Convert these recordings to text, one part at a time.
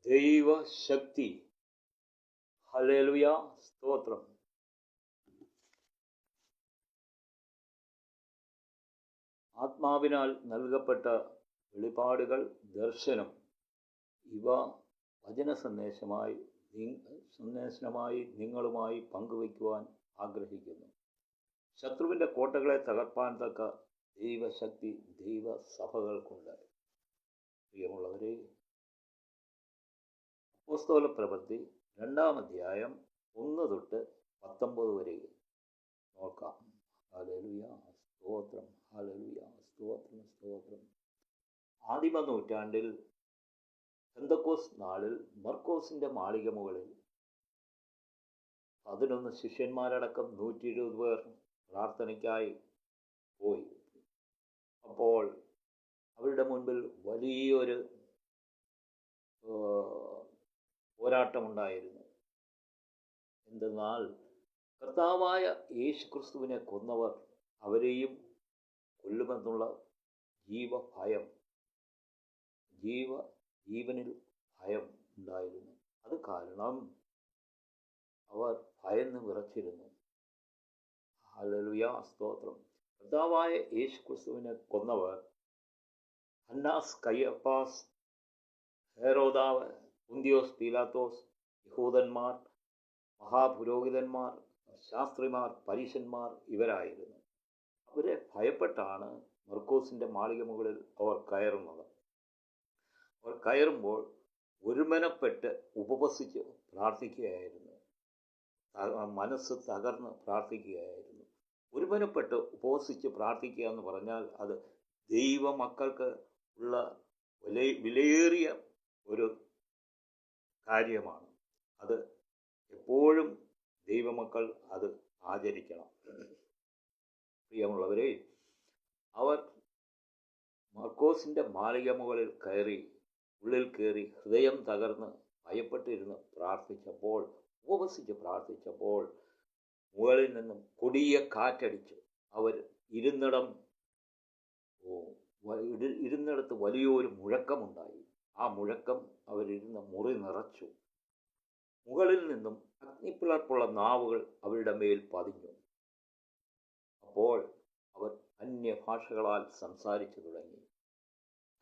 ദൈവശക്തി. ഹല്ലേലൂയ, സ്തോത്രം. ആത്മാവിനാൽ നൽകപ്പെട്ട വെളിപാടുകൾ, ദർശനം, ഇവ വചന സന്ദേശമായി നിങ്ങളുമായി പങ്കുവയ്ക്കുവാൻ ആഗ്രഹിക്കുന്നു. ശത്രുവിൻ്റെ കോട്ടകളെ തകർപ്പാൻ തക്ക ദൈവശക്തി ദൈവസഭകൾക്കുണ്ട്. പ്രിയമുള്ളവരെ, അപ്പോസ്തലപ്രവൃത്തി 2-ാം അധ്യായം 1 തൊട്ട് 19 വരെ നോക്കാം. ഹല്ലേലൂയ, സ്തോത്രം. ഹല്ലേലൂയ, സ്തോത്രം, സ്തോത്രം. ആദിമ നൂറ്റാണ്ടിൽ പെന്തക്കോസ്ത് നാളിൽ മർക്കോസിൻ്റെ മാളിക മുകളിൽ 11 ശിഷ്യന്മാരടക്കം 120 പേർ പ്രാർത്ഥനയ്ക്കായി പോയി. അപ്പോൾ അവരുടെ മുൻപിൽ വലിയൊരു പോരാട്ടമുണ്ടായിരുന്നു. എന്തെന്നാൽ കർത്താവായ യേശു ക്രിസ്തുവിനെ കൊന്നവർ അവരെയും കൊല്ലുമെന്നുള്ള ജീവനിൽ ഭയം ഉണ്ടായിരുന്നു. അത് കാരണം അവർ ഭയന്ന് വിറച്ചിരുന്നു. ഹല്ലേലൂയ, സ്തോത്രം. കർത്താവായ യേശു ക്രിസ്തുവിനെ കൊന്നവർ ഹന്നാസ്, കയ്യപ്പാസ്, ഹെരോദാവ്, പുന്തിയോസ് പീലാത്തോസ്, യഹൂദന്മാർ, മഹാപുരോഹിതന്മാർ, ശാസ്ത്രിമാർ, പരീശന്മാർ ഇവരായിരുന്നു. അവരെ ഭയപ്പെട്ടാണ് മർക്കോസിൻ്റെ മാളിക മുകളിൽ അവർ കയറുന്നത്. അവർ കയറുമ്പോൾ ഒരുമനപ്പെട്ട് ഉപവസിച്ച് പ്രാർത്ഥിക്കുകയായിരുന്നു. മനസ്സ് തകർന്ന് പ്രാർത്ഥിക്കുകയായിരുന്നു. ഒരുമനപ്പെട്ട് ഉപവസിച്ച് പ്രാർത്ഥിക്കുക എന്ന് പറഞ്ഞാൽ അത് ദൈവമക്കൾക്ക് ഉള്ള വിലയേറിയ ഒരു കാര്യമാണ്. അത് എപ്പോഴും ദൈവമക്കൾ അത് ആചരിക്കണം. പ്രിയമുള്ളവരെ, അവർ മർക്കോസിൻ്റെ മാളിക മുകളിൽ ഉള്ളിൽ കയറി ഹൃദയം തകർന്ന് ഭയപ്പെട്ടിരുന്ന് ഉപവസിച്ച് പ്രാർത്ഥിച്ചപ്പോൾ മുകളിൽ നിന്നും കൊടിയ കാറ്റടിച്ചു. അവർ ഇരുന്നിടത്ത് വലിയൊരു മുഴക്കമുണ്ടായി. ആ മുഴക്കം അവരിരുന്ന മുറി നിറച്ചു. മുകളിൽ നിന്നും അഗ്നിപ്പിളർപ്പുള്ള നാവുകൾ അവരുടെ മേൽ പതിഞ്ഞു. അപ്പോൾ അവർ അന്യഭാഷകളാൽ സംസാരിച്ചു തുടങ്ങി.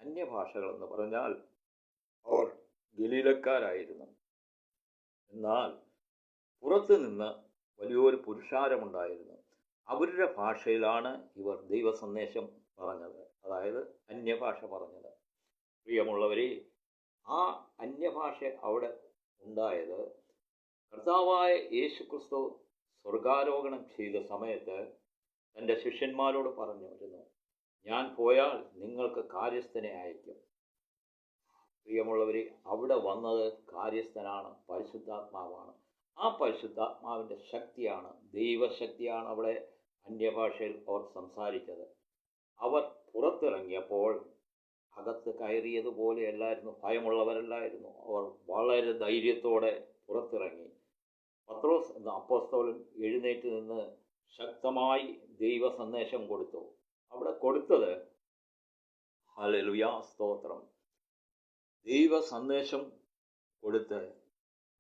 അന്യഭാഷകൾ എന്ന് പറഞ്ഞാൽ അവർ ഗലീലക്കാരായിരുന്നു. എന്നാൽ പുറത്തു നിന്ന് വലിയൊരു പുരുഷാരമുണ്ടായിരുന്നു. അവരുടെ ഭാഷയിലാണ് ഇവർ ദൈവസന്ദേശം പറഞ്ഞത്, അതായത് അന്യഭാഷ പറഞ്ഞത്. പ്രിയമുള്ളവരെ, ആ അന്യഭാഷ അവിടെ ഉണ്ടായത് കർത്താവായ യേശു ക്രിസ്തു സ്വർഗാരോഹണം ചെയ്ത സമയത്ത് തൻ്റെ ശിഷ്യന്മാരോട് പറഞ്ഞിരുന്നു, ഞാൻ പോയാൽ നിങ്ങൾക്ക് കാര്യസ്ഥനെ അയക്കും. പ്രിയമുള്ളവരെ, അവിടെ വന്നത് കാര്യസ്ഥനാണ്, പരിശുദ്ധാത്മാവാണ്. ആ പരിശുദ്ധാത്മാവിൻ്റെ ശക്തിയാണ്, ദൈവശക്തിയാണ് അവിടെ അന്യഭാഷയിൽ അവർ സംസാരിച്ചത്. അവർ പുറത്തിറങ്ങിയപ്പോൾ അകത്ത് കയറിയതുപോലെയല്ലായിരുന്നു, ഭയമുള്ളവരല്ലായിരുന്നു. അവർ വളരെ ധൈര്യത്തോടെ പുറത്തിറങ്ങി. പത്രോസ് എന്ന അപ്പോസ്തലൻ എഴുന്നേറ്റ് നിന്ന് ശക്തമായി ദൈവ സന്ദേശം കൊടുത്തു. അവിടെ കൊടുത്തത്, ഹല്ലേലൂയ, സ്തോത്രം, ദൈവ സന്ദേശം കൊടുത്ത്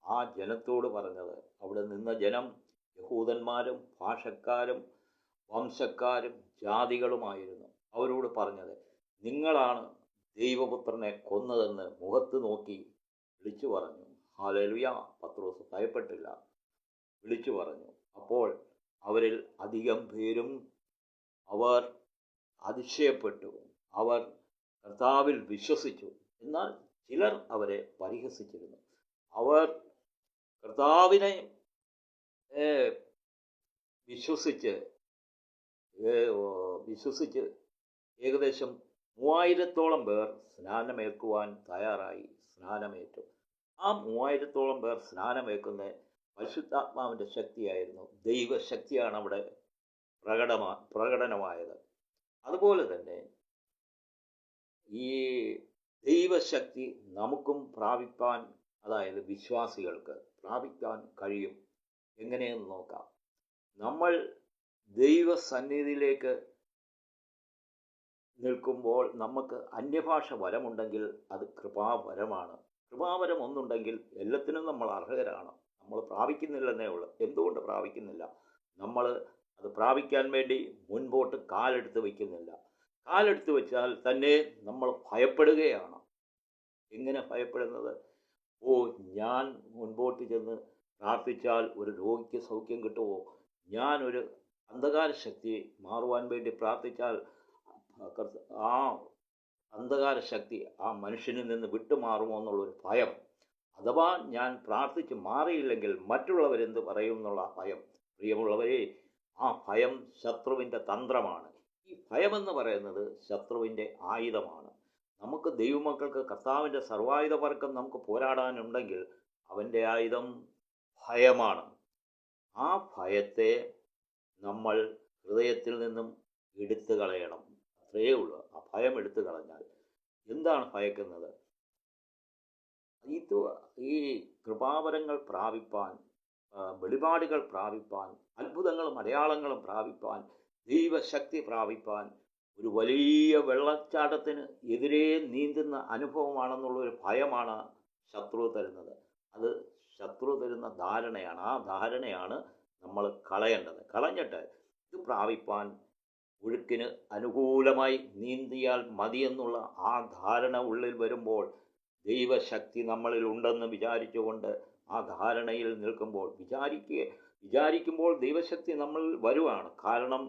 ആ ജനത്തോട് പറഞ്ഞത്, അവിടെ നിന്ന ജനം യഹൂദന്മാരും ഭാഷക്കാരും വംശക്കാരും ജാതികളുമായിരുന്നു. അവരോട് പറഞ്ഞത്, നിങ്ങളാണ് ദൈവപുത്രനെ കൊന്നതെന്ന് മുഖത്ത് നോക്കി വിളിച്ചു പറഞ്ഞു. ഹല്ലേലൂയ. പത്രോസ് ഭയപ്പെട്ടില്ല, വിളിച്ചു പറഞ്ഞു. അപ്പോൾ അവരിൽ അധികം പേരും അവർ അതിശയപ്പെട്ടു, അവർ കർത്താവിൽ വിശ്വസിച്ചു. എന്നാൽ ചിലർ അവരെ പരിഹസിച്ചിരുന്നു. അവർ കർത്താവിനെ വിശ്വസിച്ച് ഏകദേശം 3000-ഓളം പേർ സ്നാനമേൽക്കുവാൻ തയ്യാറായി, സ്നാനമേറ്റു. ആ 3000-ഓളം പേർ സ്നാനമേൽക്കുന്ന പരിശുദ്ധാത്മാവിൻ്റെ ശക്തിയായിരുന്നു, ദൈവശക്തിയാണ് അവിടെ പ്രകടനമായത്. അതുപോലെ തന്നെ ഈ ദൈവശക്തി നമുക്കും പ്രാപിപ്പാൻ, അതായത് വിശ്വാസികൾക്ക് പ്രാപിക്കാൻ കഴിയും. എങ്ങനെയെന്ന് നോക്കാം. നമ്മൾ ദൈവസന്നിധിയിലേക്ക് നിൽക്കുമ്പോൾ നമുക്ക് അന്യഭാഷ വരമുണ്ടെങ്കിൽ അത് കൃപാവരമാണ്. കൃപാവരം ഒന്നുണ്ടെങ്കിൽ എല്ലാത്തിനും നമ്മൾ അർഹരാണ്. നമ്മൾ പ്രാപിക്കുന്നില്ലെന്നേ ഉള്ളൂ. എന്തുകൊണ്ട് പ്രാപിക്കുന്നില്ല? നമ്മൾ അത് പ്രാപിക്കാൻ വേണ്ടി മുൻപോട്ട് കാലെടുത്ത് വയ്ക്കുന്നില്ല. കാലെടുത്ത് വെച്ചാൽ തന്നെ നമ്മൾ ഭയപ്പെടുകയാണ്. എങ്ങനെ ഭയപ്പെടുന്നത്? ഓ, ഞാൻ മുൻപോട്ട് ചെന്ന് പ്രാർത്ഥിച്ചാൽ ഒരു രോഗിക്ക് സൗഖ്യം കിട്ടുമോ? ഞാനൊരു അന്ധകാര ശക്തി മാറുവാൻ വേണ്ടി പ്രാർത്ഥിച്ചാൽ ആ അന്ധകാര ശക്തി ആ മനുഷ്യനിൽ നിന്ന് വിട്ടുമാറുമോ എന്നുള്ളൊരു ഭയം. അഥവാ ഞാൻ പ്രാർത്ഥിച്ച് മാറിയില്ലെങ്കിൽ മറ്റുള്ളവരെന്ത് പറയും എന്നുള്ള ഭയം. പ്രിയമുള്ളവരെ, ആ ഭയം ശത്രുവിൻ്റെ തന്ത്രമാണ്. ഈ ഭയമെന്ന് പറയുന്നത് ശത്രുവിൻ്റെ ആയുധമാണ്. നമുക്ക് ദൈവമക്കൾക്ക് കർത്താവിൻ്റെ സർവായുധ വർക്കം നമുക്ക് പോരാടാനുണ്ടെങ്കിൽ അവൻ്റെ ആയുധം ഭയമാണ്. ആ ഭയത്തെ നമ്മൾ ഹൃദയത്തിൽ നിന്നും എടുത്തു കളയണം. അത്രയേ ഉള്ളൂ. ആ ഭയം എടുത്തു കളഞ്ഞാൽ എന്താണ് ഭയക്കുന്നത്? ഈ കൃപാവരങ്ങൾ പ്രാപിപ്പാൻ, വെളിപാടുകൾ പ്രാപിപ്പാൻ, അത്ഭുതങ്ങളും അടയാളങ്ങളും പ്രാപിപ്പാൻ, ദൈവശക്തി പ്രാപിപ്പാൻ ഒരു വലിയ വെള്ളച്ചാട്ടത്തിന് എതിരെ നീന്തുന്ന അനുഭവമാണെന്നുള്ളൊരു ഭയമാണ് ശത്രു തരുന്നത്. അത് ശത്രു തരുന്ന ധാരണയാണ്. ആ ധാരണയാണ് നമ്മൾ കളയേണ്ടത്. കളഞ്ഞിട്ട് ഇത് പ്രാപിപ്പാൻ ഒഴുക്കിന് അനുകൂലമായി നീന്തിയാൽ മതിയെന്നുള്ള ആ ധാരണ ഉള്ളിൽ വരുമ്പോൾ, ദൈവശക്തി നമ്മളിൽ ഉണ്ടെന്ന് വിചാരിച്ചുകൊണ്ട് ആ ധാരണയിൽ നിൽക്കുമ്പോൾ, വിചാരിക്കുമ്പോൾ ദൈവശക്തി നമ്മളിൽ വരുവാണ്. കാരണം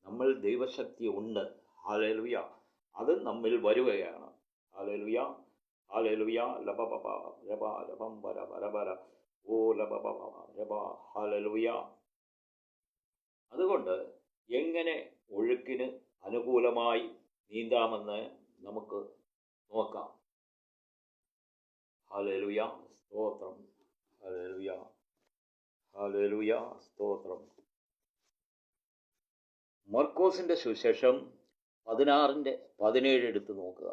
നമ്മൾ ദൈവശക്തി ഉണ്ട്. ഹല്ലേലൂയ. അത് നമ്മിൽ വരുകയാണ്. Hallelujah, hallelujah. ലബബബ രബ രബം ബര ബരബര ഓ ലബബബ രബ. ഹല്ലേലൂയ. അതുകൊണ്ട് എങ്ങനെ ഒഴുക്കിന് അനുകൂലമായി നീന്താമെന്ന് നമുക്ക് നോക്കാം. ഹല്ലേലൂയ, സ്തോത്രം. ഹല്ലേലൂയ, ഹല്ലേലൂയ, സ്തോത്രം. മർക്കോസിൻ്റെ സുവിശേഷം 16:17 എടുത്ത് നോക്കുക.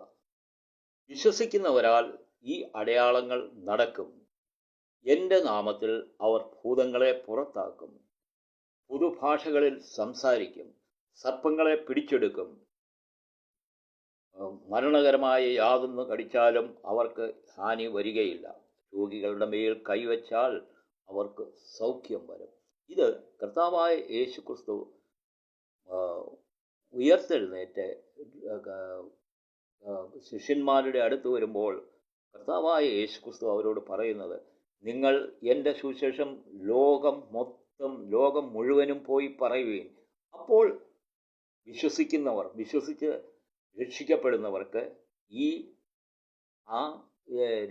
വിശ്വസിക്കുന്നവരാൽ ഈ അടയാളങ്ങൾ നടക്കും. എൻ്റെ നാമത്തിൽ അവർ ഭൂതങ്ങളെ പുറത്താക്കും, പുതുഭാഷകളിൽ സംസാരിക്കും, സർപ്പങ്ങളെ പിടിച്ചെടുക്കും, മരണകരമായ യാതൊന്ന് കടിച്ചാലും അവർക്ക് ഹാനി വരികയില്ല, രോഗികളുടെ മേൽ കൈവച്ചാൽ അവർക്ക് സൗഖ്യം വരും. ഇത് കർത്താവായ യേശുക്രിസ്തു ഉയർത്തെഴുന്നേറ്റ് ശിഷ്യന്മാരുടെ അടുത്ത് വരുമ്പോൾ കർത്താവായ യേശുക്രിസ്തു അവരോട് പറയുന്നത്, നിങ്ങൾ എൻ്റെ സുവിശേഷം ലോകം മുഴുവനും പോയി പറയുകയും അപ്പോൾ വിശ്വസിച്ച് രക്ഷിക്കപ്പെടുന്നവർക്ക്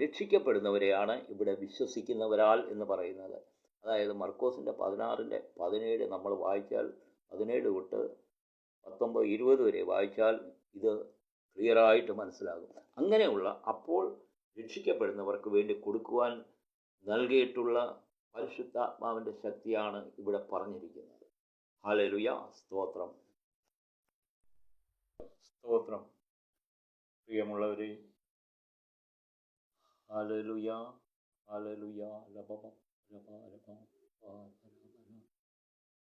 രക്ഷിക്കപ്പെടുന്നവരെയാണ് ഇവിടെ വിശ്വസിക്കുന്നവരാൽ എന്ന് പറയുന്നത്. അതായത് മർക്കോസിൻ്റെ 16:17 നമ്മൾ വായിച്ചാൽ, 17 തൊട്ട് 19, 20 വരെ വായിച്ചാൽ ഇത് ക്ലിയറായിട്ട് മനസ്സിലാകും. അങ്ങനെയുള്ള അപ്പോൾ രക്ഷിക്കപ്പെടുന്നവർക്ക് വേണ്ടി കൊടുക്കുവാൻ നൽകിയിട്ടുള്ള പരിശുദ്ധാത്മാവിൻ്റെ ശക്തിയാണ് ഇവിടെ പറഞ്ഞിരിക്കുന്നത്. ഹല്ലേലൂയ, സ്തോത്രം, സ്തോത്രം. പ്രിയമുള്ളവരെ, ഹല്ലേലൂയ, ഹല്ലേലൂയ.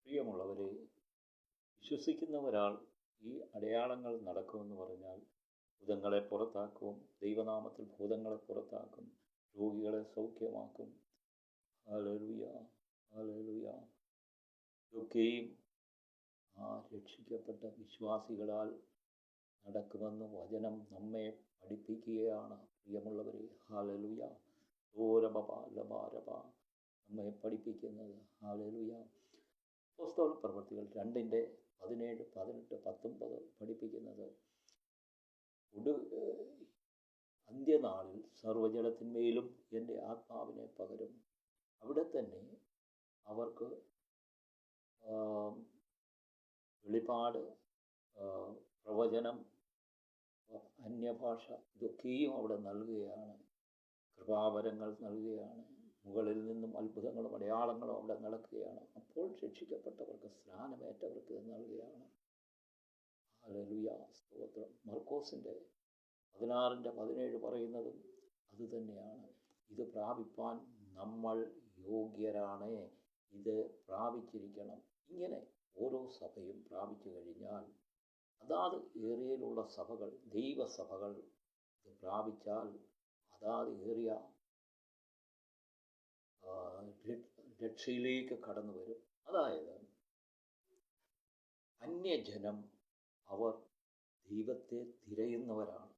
പ്രിയമുള്ളവരെ, വിശ്വസിക്കുന്നവരാൾ ഈ അടയാളങ്ങൾ നടക്കുമെന്ന് പറഞ്ഞാൽ ഭൂതങ്ങളെ പുറത്താക്കും, ദൈവനാമത്തിൽ ഭൂതങ്ങളെ പുറത്താക്കും, രോഗികളെ സൗഖ്യമാക്കും. Hallelujah, hallelujah. ഇതൊക്കെയും ആ രക്ഷിക്കപ്പെട്ട വിശ്വാസികളാൽ നടക്കുമെന്ന് വചനം നമ്മെ പഠിപ്പിക്കുകയാണ്. പ്രിയമുള്ളവരെ, ഹല്ലേലൂയ. നമ്മെ പഠിപ്പിക്കുന്നത്. ഹല്ലേലൂയ. അപ്പോസ്തല പ്രവൃത്തികൾ 2:17, 18, 19 പഠിപ്പിക്കുന്നത്, അന്ത്യനാളിൽ സർവ്വജനത്തിന്മേലും എൻ്റെ ആത്മാവിനെ പകരും. അവിടെ തന്നെ അവർക്ക് വെളിപാട്, പ്രവചനം, അന്യഭാഷ ഇതൊക്കെയും അവിടെ നൽകുകയാണ്. കൃപാവരങ്ങൾ നൽകുകയാണ്. മുകളിൽ നിന്നും അത്ഭുതങ്ങളും അടയാളങ്ങളും അവിടെ നടക്കുകയാണ്. അപ്പോൾ രക്ഷിക്കപ്പെട്ടവർക്ക്, സ്നാനമേറ്റവർക്ക് നൽകുകയാണ്. ഹല്ലേലൂയ, സ്തോത്രം. മർക്കോസിൻ്റെ 16:17 പറയുന്നതും അതുതന്നെയാണ്. ഇത് പ്രാപിപ്പാൻ നമ്മൾ യോഗ്യരാണ്. ഇത് പ്രാപിച്ചിരിക്കണം. ഇങ്ങനെ ഓരോ സഭയും പ്രാപിച്ചു കഴിഞ്ഞാൽ, അതാത് ഏരിയയിലുള്ള സഭകൾ, ദൈവസഭകൾ ഇത് പ്രാപിച്ചാൽ അതാത് ഏറിയ രക്ഷയിലേക്ക് കടന്നു വരും. അതായത് അന്യജനം അവർ ദൈവത്തെ തിരയുന്നവരാണ്.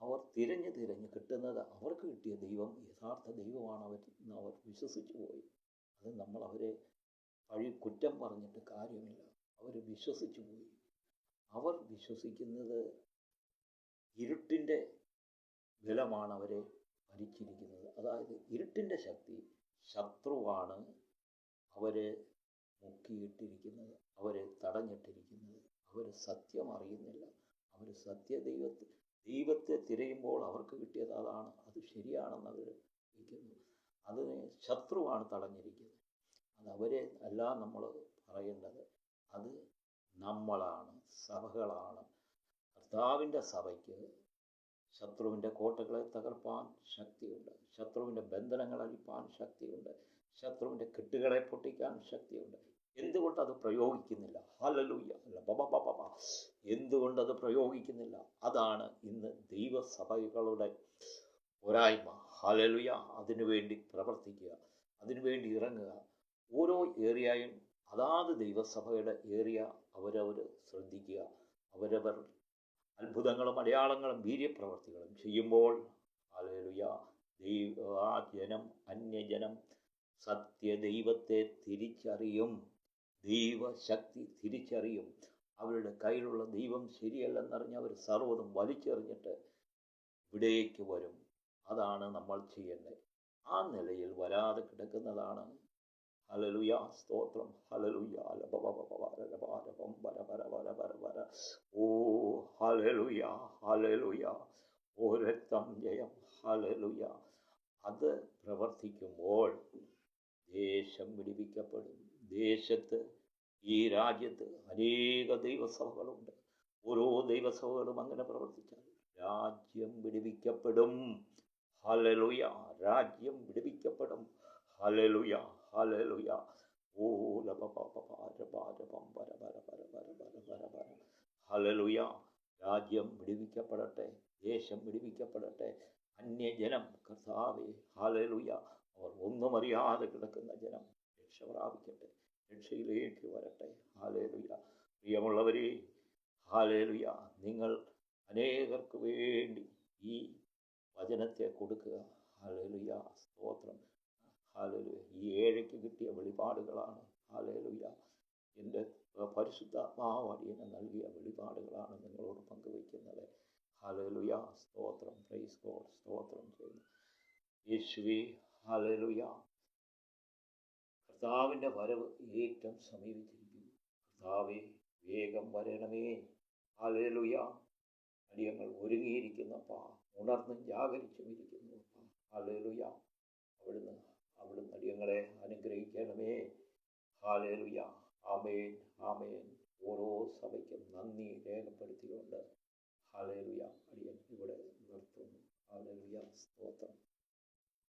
അവർ തിരഞ്ഞ് കിട്ടുന്നത് അവർക്ക് കിട്ടിയ ദൈവം യഥാർത്ഥ ദൈവമാണ് എന്ന് അവർ വിശ്വസിച്ചു പോയി. അത് നമ്മൾ അവരെ കുറ്റം പറഞ്ഞിട്ട് കാര്യമില്ല. അവർ വിശ്വസിച്ചു പോയി. അവർ വിശ്വസിക്കുന്നത് ഇരുട്ടിൻ്റെ ബലമാണ് അവരെ ഭരിച്ചിരിക്കുന്നത്. അതായത് ഇരുട്ടിൻ്റെ ശക്തി, ശത്രുവാണ് അവരെ മുക്കിയിട്ടിരിക്കുന്നത്, അവരെ തടഞ്ഞിട്ടിരിക്കുന്നത്. അവർ സത്യം അറിയുന്നില്ല. അവർ ദൈവത്തെ തിരയുമ്പോൾ അവർക്ക് കിട്ടിയത് അതാണ്. അത് ശരിയാണെന്ന് അവർ ഇരിക്കുന്നു. അതിനെ ശത്രുവാണ് തടഞ്ഞിരിക്കുന്നത്. അത് അവരെ അല്ല നമ്മൾ പറയേണ്ടത്. അത് നമ്മളാണ്, സഭകളാണ്. കർത്താവിൻ്റെ സഭയ്ക്ക് ശത്രുവിൻ്റെ കോട്ടകളെ തകർപ്പാൻ ശക്തിയുണ്ട്. ശത്രുവിൻ്റെ ബന്ധനങ്ങൾ അഴിപ്പാൻ ശക്തിയുണ്ട്. ശത്രുവിൻ്റെ കെട്ടുകളെ പൊട്ടിക്കാൻ ശക്തിയുണ്ട്. എന്തുകൊണ്ടത് പ്രയോഗിക്കുന്നില്ല? ഹല്ലേലൂയ. എന്തുകൊണ്ടത് പ്രയോഗിക്കുന്നില്ല? അതാണ് ഇന്ന് ദൈവസഭകളുടെ പോരായ്മ. ഹല്ലേലൂയ. അതിനുവേണ്ടി പ്രവർത്തിക്കുക, അതിനുവേണ്ടി ഇറങ്ങുക. ഓരോ ഏരിയയും അതാത് ദൈവസഭയുടെ ഏരിയ അവരവർ ശ്രദ്ധിക്കുക. അവരവർ അത്ഭുതങ്ങളും അടയാളങ്ങളും വീര്യപ്രവർത്തികളും ചെയ്യുമ്പോൾ ഹല്ലേലൂയ, ആ ജനം, അന്യജനം സത്യദൈവത്തെ തിരിച്ചറിയും. ദൈവശക്തി തിരിച്ചറിയും. അവരുടെ കയ്യിലുള്ള ദൈവം ശരിയല്ലെന്നറിഞ്ഞ് അവർ സർവ്വതും വലിച്ചെറിഞ്ഞിട്ട് ഇവിടേക്ക് വരും. അതാണ് നമ്മൾ ചെയ്യേണ്ടത്. ആ നിലയിൽ വരാതെ കിടക്കുന്നതാണ്. ഹല്ലേലൂയ, സ്തോത്രം. ഹല്ലേലൂയ. ഓ ഹല്ലേലൂയ, ഹല്ലേലൂയ. ഓ രക്തം ജയം. ഹല്ലേലൂയ. അത് പ്രവർത്തിക്കുമ്പോൾ ദേശം വിടിവിക്കപ്പെടും. ദേശത്ത്, ഈ രാജ്യത്ത് അനേക ദൈവസഭകളുണ്ട്. ഓരോ ദൈവസഭകളും അങ്ങനെ പ്രവർത്തിച്ചാൽ രാജ്യം വിടുവിക്കപ്പെടും. ഹല്ലേലൂയ. രാജ്യം വിടുവിക്കപ്പെടും. Hallelujah, hallelujah. ഓ ഹല്ലേലൂയ. രാജ്യം വിടുവിക്കപ്പെടട്ടെ. ദേശം വിടുവിക്കപ്പെടട്ടെ. അന്യജനം കർത്താവേ, ഹല്ലേലൂയ, അവർ ഒന്നും അറിയാതെ കിടക്കുന്ന ജനം രക്ഷ പ്രാപിക്കട്ടെ, രക്ഷയിലേക്ക് വരട്ടെ. ഹല്ലേലൂയ. പ്രിയമുള്ളവരെ, ഹല്ലേലൂയ, നിങ്ങൾ അനേകർക്ക് വേണ്ടി ഈ വചനത്തെ കൊടുക്കുക. ഹല്ലേലൂയ, സ്തോത്രം. ഹല്ലേലൂയ. ഈ ഏഴയ്ക്ക് കിട്ടിയ വെളിപാടുകളാണ്. ഹല്ലേലൂയ. എൻ്റെ പരിശുദ്ധാത്മാവ് അടിയന് നൽകിയ വെളിപാടുകളാണ് നിങ്ങളോട് പങ്കുവയ്ക്കുന്നത്. ഹല്ലേലൂയ, സ്തോത്രം. Praise God. സ്തോത്രം ചെയ്യുന്നു യേശുവേ. ഹല്ലേലൂയ. കർത്താവിൻ്റെ വരവ് ഏറ്റവും സമീപിച്ചിരിക്കുന്നു. കർത്താവേ, വേഗം വരണമേ. ഹല്ലേലൂയ. അടിയങ്ങൾ ഒരുങ്ങിയിരിക്കുന്നപ്പാ, ഉണർന്നും ജാഗരിച്ചും ഇരിക്കുന്നു. ഹല്ലേലൂയ. അവിടുന്ന് അടിയങ്ങളെ അനുഗ്രഹിക്കണമേ. ഹല്ലേലൂയ. ആമേൻ, ആമേൻ. ഓരോ സഭയ്ക്കും നന്ദി രേഖപ്പെടുത്തിക്കൊണ്ട് ഹല്ലേലൂയ അടിയൻ ഇവിടെ നിർത്തുന്നു. ഹല്ലേലൂയ, സ്തോത്രം.